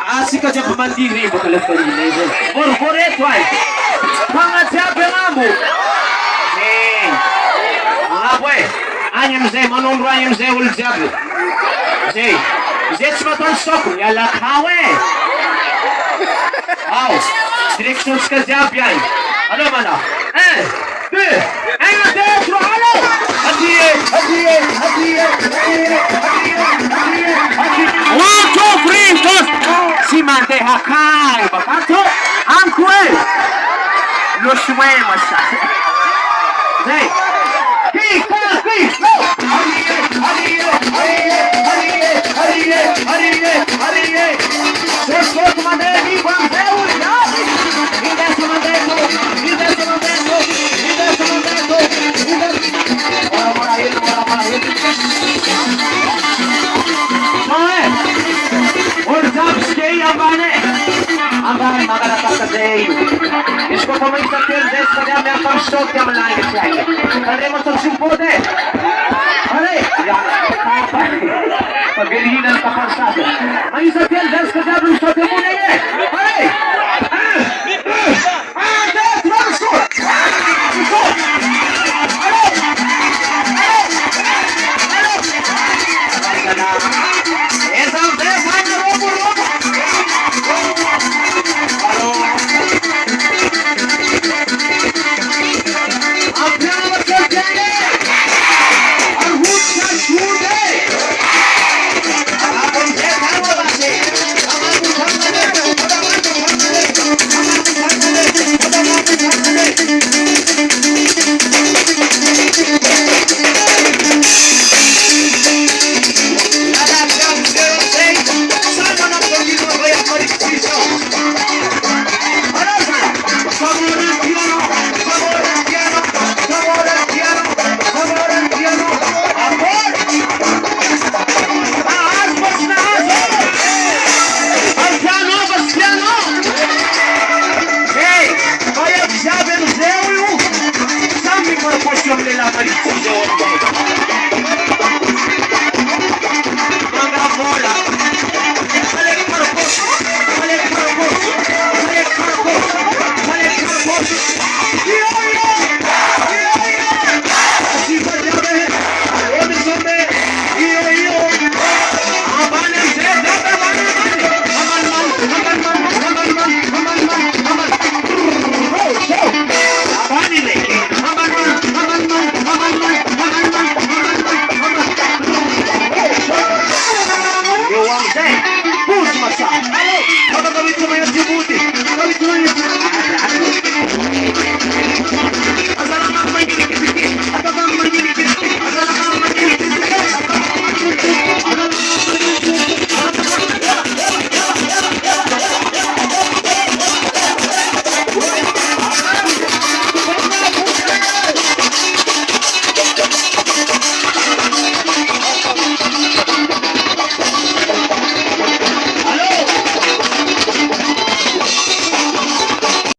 Asika jiaby mandiry baka le farina io zay. Vorovoreto ay. Fagna jiaby agnambo. Agnambo e. Agny amizay manondro agny amizay olo jiaby. Zay. Zay tsy mahatany soko miala akao e. Ao. Direction-tsika jiaby agny. Allô mana. 1, 2, 1, 2, 3, allô. Adie, adie, adie, adie, adie, adie. 1, 2, 3, 4. Si mandeha akagny bakato. Amiko e. Losoe masa. Zay. Ambane magana takazeio. Escuta muito aquele desse, cadê a minha canção que é uma live aqui? Cadê a moça de poder? Olha aí. Pagirina não tá passada. Mas isso aquele desse, cadê a moça de poder? Olha aí. Dentro, vamos só. Essa vez vai no lobo. Vai a diabo no céu e o Sammy para a questão de la